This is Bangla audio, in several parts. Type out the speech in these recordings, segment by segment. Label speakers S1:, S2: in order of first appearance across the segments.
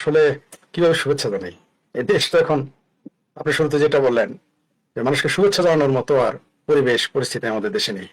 S1: আসলে কিভাবে শুভেচ্ছা জানাই? এই দেশ তো এখন আপনি শুরুতে যেটা বললেন যে মানুষকে শুভেচ্ছা জানানোর মতো আর পরিবেশ পরিস্থিতি আমাদের দেশে নেই।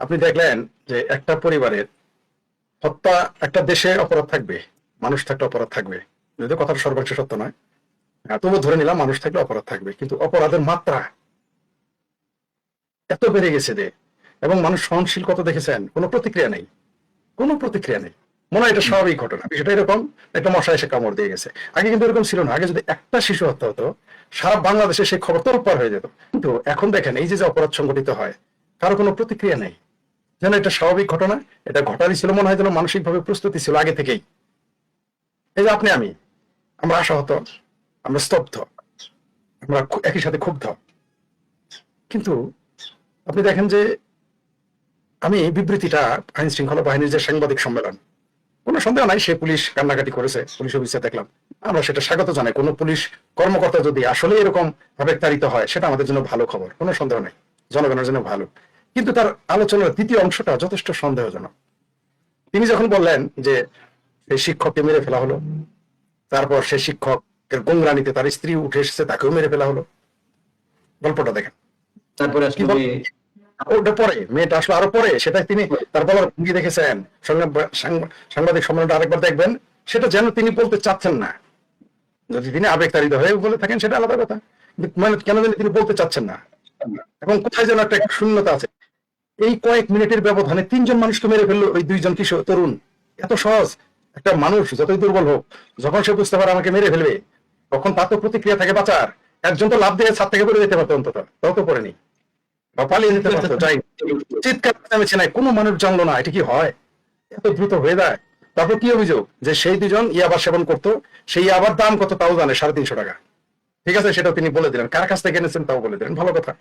S1: আপনি দেখলেন যে একটা পরিবারের হত্যা, একটা দেশে অপরাধ থাকবে, মানুষ থাকলে অপরাধ থাকবে, যদিও কথাটা সর্বাংশে সত্য নয়। তবু ধরে নিলাম মানুষ থাকলে অপরাধ থাকবে, কিন্তু অপরাধের মাত্রা এত বেড়ে গেছে যে, এবং মানুষ সহনশীল কত দেখেছেন, কোনো প্রতিক্রিয়া নেই, কোনো প্রতিক্রিয়া নেই। মনে হয় এটা স্বাভাবিক ঘটনা, বিষয়টা এরকম, একটা মশা এসে কামড় দিয়ে গেছে। আগে কিন্তু এরকম ছিল না। আগে যদি একটা শিশু হত্যা হতো, সারা বাংলাদেশে সেই খবর তোলপাড় হয়ে যেত। কিন্তু এখন দেখেন এই যে যে অপরাধ সংঘটিত হয়, কারো কোনো প্রতিক্রিয়া নেই, যেন এটা স্বাভাবিক ঘটনা। এটা ঘটারই ছিল, মনে হয় যেন মানসিকভাবে প্রস্তুতি ছিল আগে থেকেই। এই যে আপনি আমি, আমরা আশাহত, আমরা স্তব্ধ, আমরা একই সাথে ক্ষুব্ধ। কিন্তু আপনি দেখেন যে আমি বিবৃতিটা আইন শৃঙ্খলা বাহিনীর যে সাংবাদিক সম্মেলন, কোনো সন্দেহ নাই সে পুলিশ কান্নাকাটি করেছে, পুলিশ অফিসার দেখলাম, আমরা সেটা স্বাগত জানাই। কোনো পুলিশ কর্মকর্তা যদি আসলে এরকম ভাবে তাড়িত হয়, সেটা আমাদের জন্য ভালো খবর, কোনো সন্দেহ নেই, জনগণের জন্য ভালো। কিন্তু তার আলোচনার দ্বিতীয় অংশটা যথেষ্ট সন্দেহজনক। তিনি যখন বললেন যে সেই শিক্ষককে মেরে ফেলা হলো, তারপর সেই শিক্ষকের গোংরানিতে তার স্ত্রী উঠে এসেছে, তাকেও মেরে ফেলা হলো। গল্পটা দেখেন।
S2: তারপরে
S1: কি ওটা পরে, মেয়েটা আসলে আরো পরে, সেটা তিনি তার বলার ভঙ্গি দেখেছেন। সাংবাদিক সম্মেলনটা আরেকবার দেখবেন, সেটা যেন তিনি বলতে চাচ্ছেন না। যদি তিনি আবেগতাড়িত হয়ে বলে থাকেন সেটা আলাদা কথা, কিন্তু মানে কেন জানি তিনি বলতে চাচ্ছেন না, এবং কোথায় যেন একটা শূন্যতা আছে। এই কয়েক মিনিটের ব্যবধানে তিনজন মানুষকে মেরে ফেললো ওই দুইজন কিশোর তরুণ। এত সহজ। একটা মানুষ যতই দুর্বল হোক, যখন সে বুঝতে পারে আমাকে মেরে ফেলবে, তখন তার তো প্রতিক্রিয়া থাকে বাঁচার। একজন তো লাফ দিয়ে ছাদ থেকে পড়ে যেতে পারতো, অন্তত তাও তো পড়েনি, বা পালিয়ে যেতে পারতো। যাই চিৎকার চেঁচামেচি নাই, কোনো মানুষ জানলো না। এটা কি হয়? এত দ্রুত হয়ে যায়? তারপর কি অভিযোগ যে সেই দুজন ইয়াবা সেবন করতো, সেই ইয়াবার দাম কত তাও জানে, 350 টাকা। ঠিক আছে, সেটাও তিনি বলে দিলেন, কার কাছ থেকে এনেছেন তাও বলে দিলেন। ভালো কথা,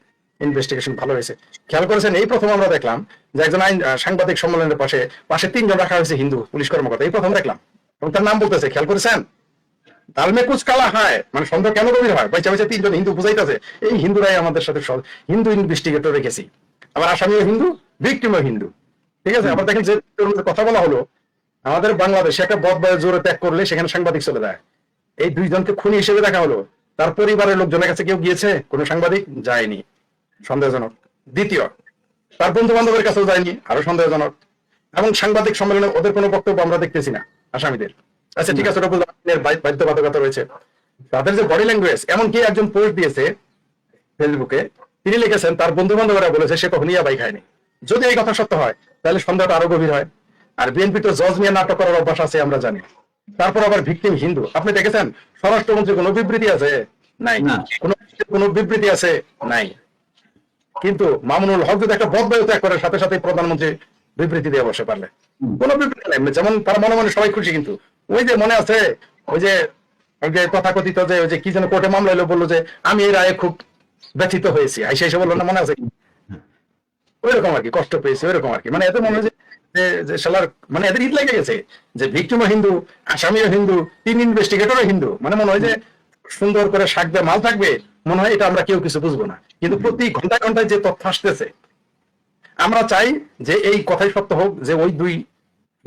S1: ইনভেস্টিগেশন ভালো হয়েছে। খেয়াল করেছেন, এই প্রথম আমরা দেখলাম যে একজন আইন সাংবাদিক সম্মেলনের পাশে পাশে 3 জন রাখা হয়েছে হিন্দু পুলিশ কর্মকর্তা, এই প্রথম দেখলাম, এবং তার নাম বলতেছে। খেয়াল করেছেন? দালমে কুচ কালা হয়, মানে সন্দেহ কেন গভীর হয়, বাইচা বাইচা 3 জন হিন্দু বুঝাইতেছে এই হিন্দুরাই আমাদের সাথে হিন্দু ইনভেস্টিগেটর রেখেছি, আবার আসামিও হিন্দু, ভিকটিমও হিন্দু। ঠিক আছে, আবার দেখেন যে কথা বলা হলো, আমাদের বাংলাদেশে একটা বদবায় জোরে ত্যাগ করলে সেখানে সাংবাদিক চলে যায়। এই 2 জনকে খুনি হিসেবে দেখা হলো, তার পরিবারের লোকজনের কাছে কেউ গিয়েছে? কোনো সাংবাদিক যায়নি, সন্দেহজনক। দ্বিতীয়, তার বন্ধু বান্ধবের কাছেও যায়নি, আরো সন্দেহজনক। এবং সাংবাদিক সম্মেলনে ওদের কোনো বক্তব্য আমরা দেখতেছি না আসামিদের। আচ্ছা ঠিক আছে, ওটা বুঝলাম, বাধ্যবাধকতা রয়েছে। তাদের যে বডি ল্যাঙ্গুয়েজ, এমনকি একজন পোস্ট দিয়েছে ফেসবুকে, তিনি লিখেছেন তার বন্ধু বান্ধবরা বলেছে সে কখনো ইয়াবাই খায়নি। যদি এই কথা সত্য হয়, তাহলে সন্দেহটা আরো গভীর হয়। আর বিএনপি তো জজ নিয়ে নাটক করার অভ্যাস আছে, আমরা জানি। তারপর আবার ভিকটিম হিন্দু। আপনি দেখেছেন স্বরাষ্ট্রমন্ত্রী কোনো বিবৃতি আছে? নাই। কোনো বিবৃতি আছে? নাই। কিন্তু মামুনুল হক যদি একটা বদবায়ু ত্যাগ করে, সাথে সাথে প্রধানমন্ত্রী বিবৃতি দিয়ে বসে পারলে, কোনো বিবৃতি নাই। যেমন তার মনে মনে সবাই খুশি, কিন্তু ওই যে মনে আছে ওই যে তথাকথিত যে ওই যে কি যেন কোর্টে মামলা এলো, বললো যে আমি এই রায়ে খুব ব্যথিত হয়েছি, আইসা এসে বললো না, মনে আছে? ওই রকম আর কি, কষ্ট পেয়েছে ওই রকম আর কি। মানে এদের মনে হয় যে শালার, মানে এদের ঈদ লেগে গেছে যে ভিকটিমও হিন্দু, আসামিও হিন্দু, 3 ইনভেস্টিগেটরও হিন্দু। মানে মনে হয় যে সুন্দর করে শাক দিয়ে মাল থাকবে, মনে হয় এটা আমরা কেউ কিছু বুঝবো না। কিন্তু প্রতি ঘন্টায় ঘন্টায় যে তথ্য আসতেছে, আমরা চাই যে এই কথাই সত্য হোক যে ওই 2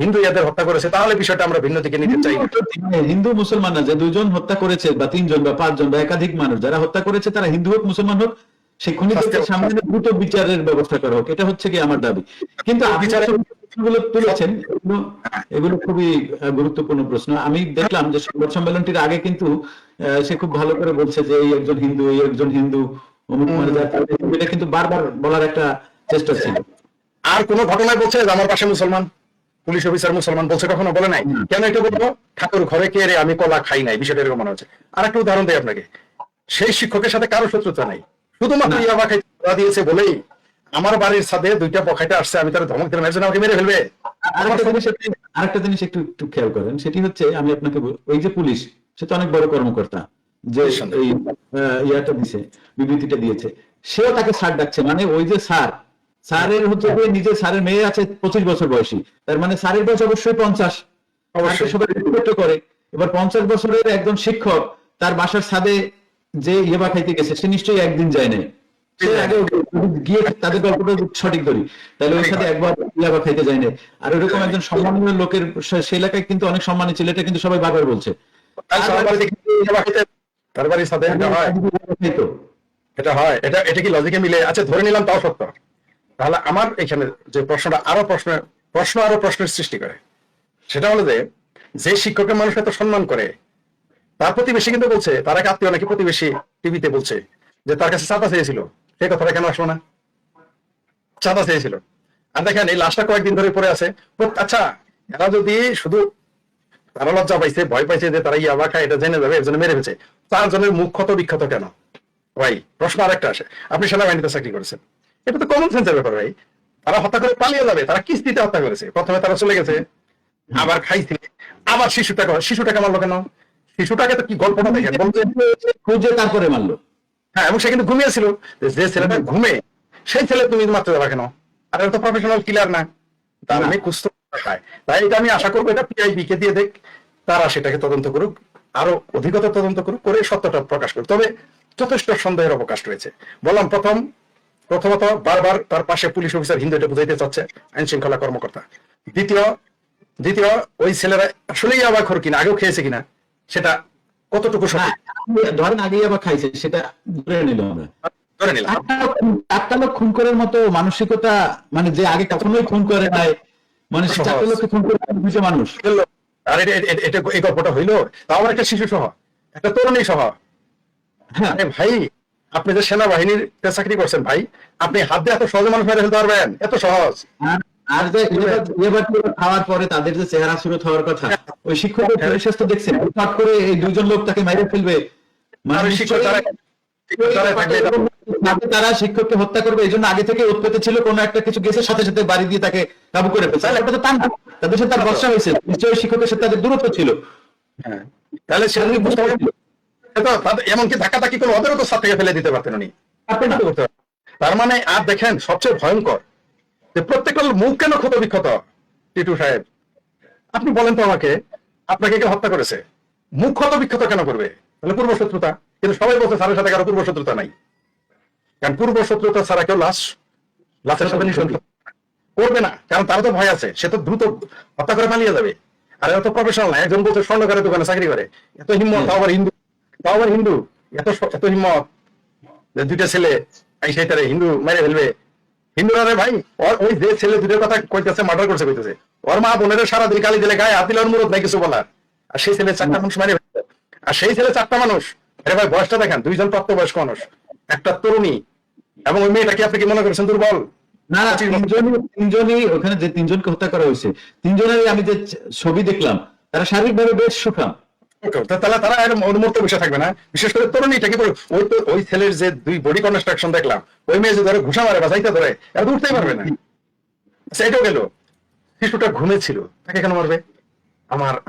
S1: হিন্দু এদের হত্যা করেছে, তাহলে বিষয়টা আমরা ভিন্ন দিকে নিতে চাই।
S2: হিন্দু মুসলমান না, যে 2 জন হত্যা করেছে বা 3 জন বা 5 জন বা একাধিক মানুষ যারা হত্যা করেছে, তারা হিন্দু হোক মুসলমান হোক, সেই খুনিদেরকে সামনে দ্রুত বিচারের ব্যবস্থা করা হোক, এটা হচ্ছে কি আমার দাবি। কিন্তু বিচারগুলো তুলেছেন, এগুলো খুবই গুরুত্বপূর্ণ প্রশ্ন। আমি দেখলাম যে সংবাদ সম্মেলনটির আগে কিন্তু সে খুব ভালো করে বলছে যে এই একজন হিন্দু, এই একজন হিন্দু, অমুক মানে এটা কিন্তু বারবার বলার একটা চেষ্টা ছিল।
S1: আর কোন ঘটনায় বলছে যে আমার পাশে মুসলমান পুলিশ অফিসার মুসলমান, বলছে? কখনো বলে নাই। কেন এটা বলবো? ঠাকুর ঘরে কে রে, আমি কলা খাই নাই, বিষয়টা এরকম মনে হচ্ছে। আর একটা উদাহরণ দেয় আপনাকে, সেই শিক্ষকের সাথে কারো শত্রুতা নাই, শুধুমাত্র ইয়াবা খাইতে দিয়েছে বলেই আমার বাড়ির ছাদে 2টা বখাইটা আসছে, আমি তার ধমক দিলাম, একজন আমাকে মেরে ফেলবে।
S2: আরেকটা জিনিস একটু একটু খেয়াল করেন, সেটি হচ্ছে, আমি আপনাকে ওই যে পুলিশ, সে তো অনেক বড় কর্মকর্তা, যে এই ইয়াটা দিছে, বিবৃতিটা দিয়েছে, সেও তাকে স্যার ডাকছে। মানে ওই যে স্যারের হচ্ছে নিজের স্যারের মেয়ে আছে 25 বছর বয়সী, তার মানে স্যারের বয়স অবশ্যই 50, অবশ্যই সবাই রেসপেক্ট করে। এবার 50 বছরের একজন শিক্ষক তার বাসার ছাদে যে ইয়াবা খাইতে গেছে, সে নিশ্চয়ই একদিন যায় নাই, সে আগে গিয়ে তাদের গল্পটা সঠিক ধরি, তাহলে ওই সাথে একবার ইয়াবা খাইতে যায় নাই। আর ওইরকম একজন সম্মানীয় লোকের, সে এলাকায় কিন্তু অনেক সম্মানী ছিল, এটা কিন্তু সবাই বারবার বলছে
S1: তার বাড়ির সাথে এটা হয়,
S2: তো
S1: এটা হয়, এটা কি লজিকে মিলে? আচ্ছা ধরে নিলাম তাও সত্য, তাহলে আমার এখানে যে প্রশ্নটা আরো প্রশ্নের সৃষ্টি করে, সেটা হলো যে শিক্ষকের মানুষ এত সম্মান করে, তার প্রতিবেশী কিন্তু বলছে, তার এক আত্মীয় নাকি প্রতিবেশী টিভিতে বলছে যে তার কাছে চাঁদা চেয়েছিল, সেই কথাটা কেন আসলো না? চাঁদা চেয়েছিল। আর দেখেন এই লাশটা কয়েকদিন ধরে পড়ে আছে। আচ্ছা এরা যদি শুধু তারা লজ্জা পাইছে, ভয় পাইছে যে তারা ইয়াবা খায় এটা জেনে যাবে, এর জন্য মেরে ফেলছে, 4 জনের মুখ ক্ষত বিক্ষত কেন? ভাই প্রশ্ন আরেকটা আসে, আপনি সেনাবাহিনীতে চাকরি করেছেন, এটা তো কমন সেন্সের ব্যাপার ভাই। তারা হত্যা করে পালিয়ে যাবে, তারা কিস্তিতে হত্যা করেছে, প্রথমে তারা চলে গেছে, আবার খাইছে, আবার শিশুটাকে মারলো কেন? শিশুটাকে তো কি গল্পটা দেখেন,
S2: খুঁজে তারপরে মারলো।
S1: হ্যাঁ, এবং সে কিন্তু ঘুমিয়েছিল, যে ছেলেটা ঘুমে সেই ছেলে তুমি মারতে যাবা কেন? আর এটা তো প্রফেশনাল কিলার না, তার আমি কুস্ত খায়। তাই এটা আমি আশা করবো এটা পিআইবি কে দিয়ে দেখ, তারা সেটাকে তদন্ত করুক, আরো অধিকতর তদন্ত করুক, করে সত্যটা প্রকাশ করুক। তবে যথেষ্ট সন্দেহের অবকাশ রয়েছে। বললাম প্রথমত বারবার তার পাশে পুলিশ অফিসার হিন্দু এটা বুঝাইতে চাচ্ছে, আইন শৃঙ্খলা কর্মকর্তা। দ্বিতীয় ওই ছেলেরা আসলেই আবার খোর কিনা, আগেও খেয়েছে কিনা সেটা কতটুকু সঠিক,
S2: ধরেন আগেই আবার খাইছে, সেটা ধরে নিলাম আমরা।
S1: ধরে নিলাম।
S2: 4টা লোক খুন করার মতো মানসিকতা, মানে যে আগে কখনোই খুন করে নাই, মানে 4টা লোককে খুন করে বুঝে মানুষ।
S1: আর এটা এই গল্পটা হইলো, তাও আবার একটা শিশু সহ, একটা তরুণী সহ।
S2: হ্যাঁ
S1: ভাই আপনি যে সেনাবাহিনীতে চাকরি করছেন ভাই, আপনি হাত দিয়ে এত সহজে মানুষ মেরে ফেলতে পারবেন? এত সহজ?
S2: আর যে এবার খাওয়ার পরে তাদের যে চেহারা সুরত হওয়ার কথা, ওই শিক্ষকের পরিশেষ তো দেখছেন, হঠাৎ করে এই 2 জন লোক তাকে মেরে ফেলবে, মানে তারা শিক্ষককে হত্যা করবে এই জন্য আগে থেকে উৎপত্তি ছিল, কোন একটা কিছু গেছে সাথে সাথে বাড়ি দিয়ে তাকে কাবু করে ফেলছে। ওটা তো তা না, তাদের সাথে তার বর্ষা হয়েছে, নিশ্চয়ই শিক্ষকের সাথে তাদের দূরত্ব ছিল।
S1: হ্যাঁ, তাহলে সে বুঝতে পারবেন, এমনকি ধাক্কাধাক্কি করে ওদেরও তো সাথে ফেলে দিতে পারতেন উনি। তার মানে আর দেখেন সবচেয়ে ভয়ঙ্কর যে প্রত্যেকটা মুখ কেন ক্ষত বিক্ষত? টিটু সাহেব আপনি বলেন তো আমাকে, আপনাকে কে হত্যা করেছে? মুখ ক্ষত বিক্ষত কেন করবে? তাহলে পূর্ব শত্রুতা। কিন্তু সবাই বলছে স্যারের সাথে কারো পূর্ব শত্রুতা নাই, কারণ পূর্ব শত্রুতা ছাড়া কেউ লাশের সাথে নিঃসন্দ করবে না, কারণ তারা তো ভয় আছে, সে তো দ্রুত হত্যা করে পালিয়ে যাবে। আর এত প্রফেশনাল না, একজন বলছে স্বর্ণকারের দোকানে চাকরি করে, এত হিম্মত, তাও আবার হিন্দু, এত হিম্মত যে 2টা ছেলে সেইটারে হিন্দু মেরে ফেলবে। হিন্দুরা রে ভাই, ওই যে ছেলে 2টার কথা কইতেছে, মার্ডার করছে কইতেছে, ওর মা বোনের সারাদিন গালি দিলে গায়ে হাত দিলে ওর মুরত নাই কিছু বলার, আর সেই ছেলে 4টা মানুষ মেরে ফেলছে। আর সেই ছেলে 4টা মানুষ, আরে ভাই বয়সটা দেখেন, 2 জন প্রাপ্তবয়স্ক মানুষ, একটা তরুণী, এবং ওই মেয়েটা কি আপনি কি মনে করছেন দুর্বল?
S2: না, 3জনই ওখানে যে 3 জনকে হত্যা করা হয়েছে, 3 জনেরই আমি যে ছবি দেখলাম, তারা শারীরিকভাবে বেশ সুঠাম।
S1: তাহলে তারা মরতে বসে থাকবে না? বিশেষ করে তরুণীটা কি ওই ছেলের যে 2 বডি কনস্ট্রাকশন দেখলাম, ওই মেয়ে যে ধরে ঘুষা মারে বা যাইতে ধরে, এরা তো উঠতেই পারবে না। আচ্ছা এটাও গেল, শিশুটা ঘুমেছিল, তাকে কেন মারবে?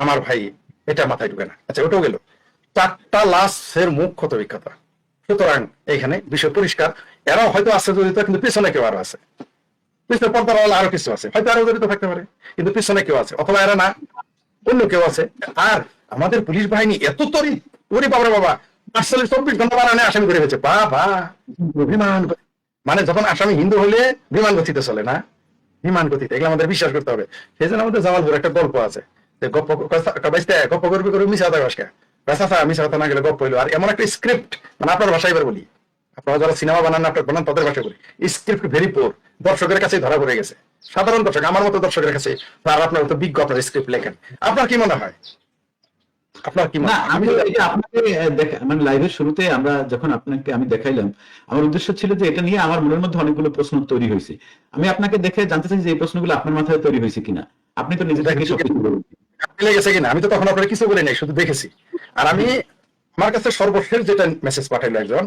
S1: আমার ভাই এটা মাথায় ঢুকে না। আচ্ছা ওটাও গেল, 4টা লাশের মুখ ক্ষত বিক্ষত। সুতরাং এইখানে বিষয় পরিষ্কার, এরাও হয়তো আছে জড়িত, কিন্তু পিছনে কেউ আরো আছে, পিছনে পর্দার আরো কিছু আছে, হয়তো আরো জড়িত থাকতে পারে, কিন্তু পিছনে কেউ আছে, অথবা এরা না অন্য কেউ আছে। আর আমাদের পুলিশ বাহিনী এত তরি, ওরে বাবা বাবা, 48-24 ঘন্টা বানানে আসামি করে ফেলছে। বাবা বিমান, মানে যখন আসামি হিন্দু হলে বিমান গতিতে চলে না, বিমান গতিতে, এগুলো আমাদের বিশ্বাস করতে হবে। সেই জন্য আমাদের জামালপুর একটা গল্প আছে, যে গপ্প করবি মিশা কথা বাসকা মিশা কথা না গেলে গপ্প হইলো। আর এমন একটা স্ক্রিপ্ট, মানে আপনার ভাষায় এবার বলি, আপনারা যারা সিনেমা বানান, নাটক বানান, তাদের ভাষায় বলি, স্ক্রিপ্ট ভেরি পোর, দর্শকের কাছে ধরা পড়ে গেছে। সাধারণ দর্শক, আমার মতো দর্শকের কাছে, আর আপনার তো বিজ্ঞ, আপনার স্ক্রিপ্ট লেখেন, আপনার কি মনে হয়? আপনার কি মনে হয়?
S2: আমি আপনাকে মানে লাইভের শুরুতে আমরা যখন আপনাকে আমি দেখাইলাম, আমার উদ্দেশ্য ছিল যে এটা নিয়ে আমার মনের মধ্যে অনেকগুলো প্রশ্ন তৈরি হয়েছে। আমি আপনাকে দেখে জানতে চাই যে এই প্রশ্নগুলো আপনার মাথায় তৈরি হয়েছে কিনা। আপনি তো নিজে থেকে
S1: লেগেছে কিনা, আমি তো তখন আপনার কিছু বলি নাই, শুধু দেখেছি। আর আমি, আমার কাছে সর্বশেষ যেটা মেসেজ পাঠাইলো একজন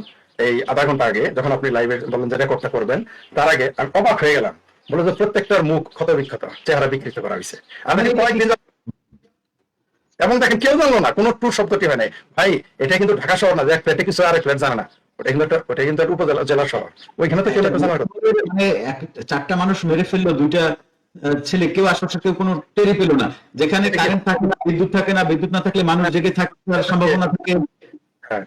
S1: এই আধা ঘন্টা আগে, যখন আপনি লাইভে বললেন যে রেকর্ডটা করবেন, তার আগে আমি অবাক হয়ে গেলাম। বলে যে প্রত্যেকটার মুখ ক্ষত বিক্ষত, চেহারা বিকৃত করা হয়েছে। আমি কয়েকদিন, এবং দেখেন কেউ জানলো না, কোনো ট্যুর শব্দটি হয় নাই ভাই। এটা কিন্তু ঢাকা শহর না যে এক ফ্ল্যাটে কিছু আরেক ফ্ল্যাট জানে না, ওটা কিন্তু একটা উপজেলা, জেলা শহর, ওইখানে তো কেউ জানার কথা।
S2: মানে 4টা মানুষ মেরে ফেললো, 2টা ছেলে, কেউ আশেপাশে কেউ কোনো টেরি পেল না, যেখানে কারেন্ট থাকে না, বিদ্যুৎ থাকে না, বিদ্যুৎ না থাকলে মানুষ জেগে থাকার সম্ভাবনা থাকে।
S1: হ্যাঁ,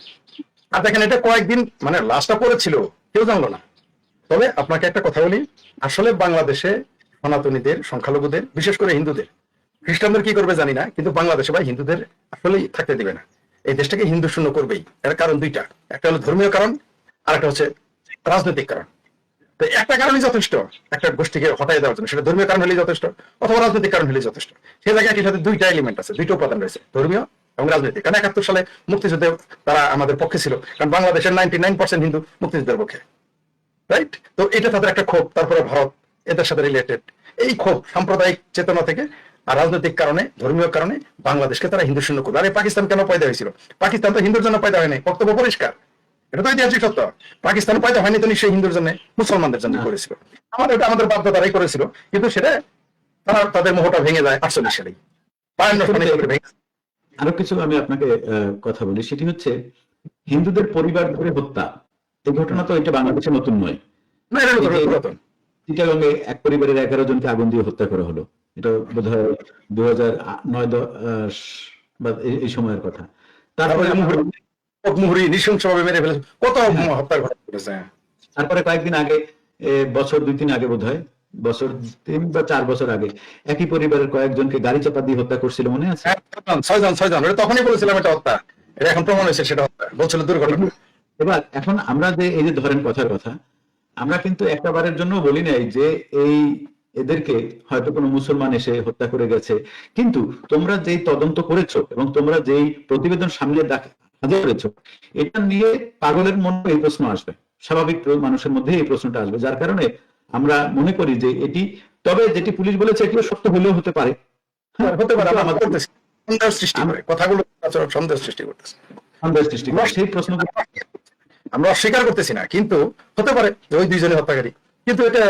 S1: আর দেখেন এটা কয়েকদিন, মানে লাশটা পড়েছিল, কেউ জানলো না। তবে আপনাকে একটা কথা বলি, আসলে বাংলাদেশে সনাতনীদের, সংখ্যালঘুদের, বিশেষ করে হিন্দুদের খ্রিস্টানদের কি করবে জানি না, কিন্তু বাংলাদেশে ভাই হিন্দুদের আসলেই থাকতে দিবে না। এই দেশটাকে হিন্দু শূন্য করবেই। এর কারণ দুইটা, একটা হলো ধর্মীয় কারণ, আর একটা হচ্ছে রাজনৈতিক কারণ। তো একটা কারণই যথেষ্ট একটা গোষ্ঠীকে হটাই দেওয়ার জন্য, সেটা ধর্মীয় কারণ হলেই যথেষ্ট অথবা রাজনৈতিক কারণ হলেই যথেষ্ট। সেই জায়গায় একই সাথে দুইটা এলিমেন্ট আছে, দুইটা উপাদান রয়েছে, ধর্মীয় এবং রাজনৈতিক। কারণ 71 সালে মুক্তিযুদ্ধে তারা আমাদের পক্ষে ছিল, কারণ বাংলাদেশের 99% হিন্দু মুক্তিযুদ্ধের পক্ষে, রাইট? তো এটা তাদের একটা ক্ষোভ, তারপরে ভারত এদের সাথে রিলেটেড। এই ক্ষোভ সাম্প্রদায়িক চেতনা থেকে আর রাজনৈতিক কারণে, ধর্মীয় কারণে বাংলাদেশকে তারা হিন্দু শূন্য করবে। আরে পাকিস্তান কেন পয়দা হয়েছিল? পাকিস্তান তো হিন্দুর জন্য পয়দা হয়নি, বক্তব্য পরিষ্কার, এটা তো ঐতিহাসিক সত্য। পাকিস্তান পয়দা হয়নি তো নিশ্চয়ই হিন্দুর জন্য, মুসলমানদের জন্য করেছিল। এটা আমাদের বাধ্যতারাই করেছিল, কিন্তু সেটা তারা তাদের মোহটা ভেঙে যায় 48 সালেই। 52 সালে ভেঙে।
S2: আরো কিছু আমি আপনাকে কথা বলি, সেটি হচ্ছে হিন্দুদের পরিবার ধরে হত্যা। এই ঘটনা তো এটা বাংলাদেশে নতুন নয়।
S1: না, এটা নতুন, পুরাতন।
S2: চিটাগংয়ে এক পরিবারের 11 জনকে আগুন দিয়ে হত্যা করা হলো, এটা বোধহয় 2009 বা এই সময়ের কথা। তারপরে
S1: মুহুরী নৃশংসভাবে মেরে ফেলেছে, কত হত্যার ঘটনা ঘটেছে। তারপরে
S2: কয়েকদিন আগে, বছর 2-3 আগে বোধহয়, বছর 3 বা 4 বছর আগে একই পরিবারের কয়েকজনকে গাড়ি চাপা দিয়ে হত্যা করছিল, মনে আছে?
S1: 6 জন। তখনই বলেছিলাম এটা হত্যা, এটা এখন প্রমাণ হয়েছে সেটা হত্যা, বলছিল দুর্ঘটনা।
S2: এবার এখন আমরা যে এই যে ধরেন কথার কথা, আমরা কিন্তু একটা বারের জন্য বলি নাই যে এদেরকে হয়তো কোনো মুসলমান এসে হত্যা করে গেছে, কিন্তু তোমরা যেই তদন্ত করেছো এবং তোমরা যেই প্রতিবেদন সামনে হাজির করেছো, এটা নিয়ে পাগলের মনে এই প্রশ্ন আসবে, স্বাভাবিক মানুষের মধ্যে এই প্রশ্নটা আসবে, যার কারণে আমরা মনে করি যে এটি, তবে যেটি পুলিশ বলেছে এটিও সত্য হলেও হতে পারে,
S1: হতে পারে, আমাদের সন্দেহ সৃষ্টি করে, কথাগুলো সন্দেহ সৃষ্টি করতেছে,
S2: সন্দেহ সৃষ্টি করে। সেই প্রশ্ন
S1: আমরা অস্বীকার করতেছি না, কিন্তু হতে পারে যে ওই দুইজনে হত্যাকারী, কিন্তু এটা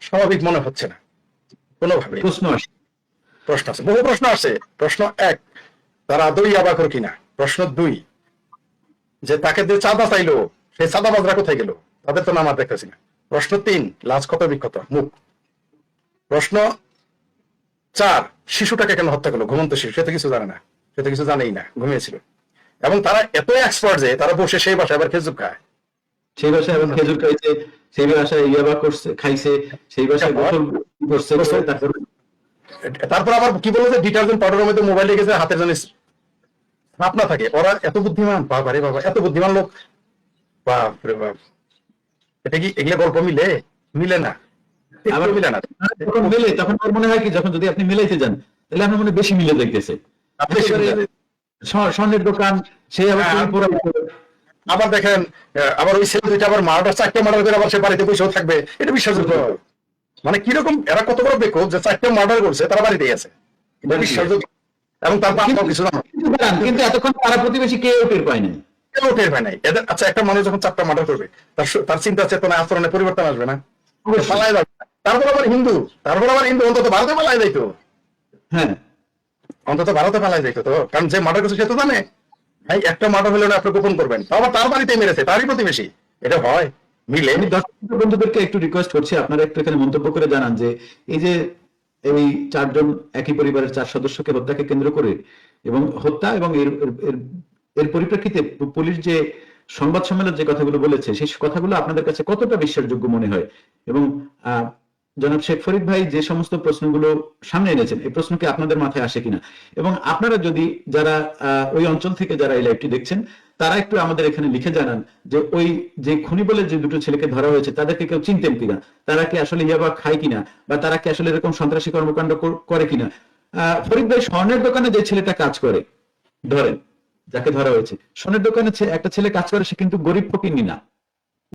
S1: স্বাভাবিক মনে হচ্ছে না কোনোভাবে।
S2: প্রশ্ন
S1: আছে, বহু প্রশ্ন আছে। প্রশ্ন 1, তারা আদৌ ইয়াবাখোর কিনা। প্রশ্ন 2, যে তাকে যে চাঁদা চাইলো সেই চাঁদাবাজরা কোথায় গেল, তাদের তো নাম আর দেখতেছি না। প্রশ্ন 3, লাশ ক্ষত বিক্ষত মুখ। প্রশ্ন 4, শিশুটাকে কেন হত্যা করলো, ঘুমন্ত শিশু, সে তো কিছু জানে না, সে তো কিছু জানেই না, ঘুমিয়েছিল। এবং তারা এত এক্সপার্ট যে তারা বসে সেই বাসায় আবার খেজুর খায়,
S2: সেই বাসায় আবার খেজুর খাইছে, সেই বাসায় ইয়াবা করছে, খাইছে, সেই বাসায় গোসল করছে,
S1: তারপর আবার কি বলবো যে ডিটারজেন্ট পাউডারের মধ্যে মোবাইল লেগেছে, হাতের জানিস ছাপ না থাকে। ওরা এত বুদ্ধিমান, বাবা রে বাবা, এত বুদ্ধিমান লোক, বাপ রে বাপ। এটা কি এগুলো গল্প মিলে না,
S2: আবার মিলে না। যখন মিলে তখন ওর মনে হয় কি, যখন যদি আপনি মিলাইতে যান তাহলে আপনার মনে বেশি মিলে দেখতেছে। স্বর্ণের দোকান, সেই
S1: আবার দেখেন, আবার ওই ছেলে দুইটা আবার মার্ডার, 4টে মার্ডার করে আবার সে বাড়িতে বসেও থাকবে, এটা বিশ্বাসযোগ্য? মানে কিরকম এরা কত বড় বেকুব যে 4টে মার্ডার করছে, তারা বাড়িতেই আছে, এটা বিশ্বাসযোগ্য? এবং তার কিছু
S2: কিন্তু এতক্ষণ তারা প্রতিবেশী কেউ টের পায় নাই,
S1: টের পায় নাই এদের। আচ্ছা, একটা মানুষ যখন 4টা মার্ডার করবে, তার চিন্তা চেতনা আচরণে পরিবর্তন আসবে না? পালায় যাবে। তারপর আবার হিন্দু অন্তত ভারতে পালায় যাইতো।
S2: হ্যাঁ,
S1: অন্তত ভারতে পালায় যাইতো তো, কারণ যে মার্ডার করছে সে তো জানে ভাই একটা মার্ডার হলে আপনি গোপন করবেন, আবার তার বাড়িতে মেরেছে, তারই প্রতিবেশী, এটা হয় মিলে?
S2: আমি দর্শক বন্ধুদেরকে একটু রিকোয়েস্ট করছি, আপনারা একটু এখানে মন্তব্য করে জানান যে এই যে এই 4 জন একই পরিবারের 4 সদস্যকে হত্যাকে কেন্দ্র করে এবং হত্যা এবং এর পরিপ্রেক্ষিতে পুলিশ যে সংবাদ সম্মেলন যে কথাগুলো বলেছে, সেই কথাগুলো আপনাদের কাছে কতটা বিশ্বাসযোগ্য মনে হয়, এবং জনাব শেখ ফরিদ ভাই যে সমস্ত প্রশ্নগুলো সামনে এনেছেন, এই প্রশ্ন কি আপনাদের মাথায় আসে কিনা, এবং আপনারা যদি যারা ওই অঞ্চল থেকে যারা এই লাইভটি দেখছেন, তারা একটু আমাদের এখানে লিখে জানান যে ওই যে খুনি বলে যে 2টো ছেলেকে ধরা হয়েছে তাদেরকে কেউ চিনতেন কিনা, তারা কি আসলে ইয়াবা খায় কিনা, বা তারা কি আসলে এরকম সন্ত্রাসী কর্মকাণ্ড করে কিনা। ফরিদ ভাই, স্বর্ণের দোকানে যে ছেলেটা কাজ করে, ধরেন যাকে ধরা হয়েছে, স্বর্ণের দোকানে একটা ছেলে কাজ করে, সে কিন্তু গরিব ফকিন্নি না,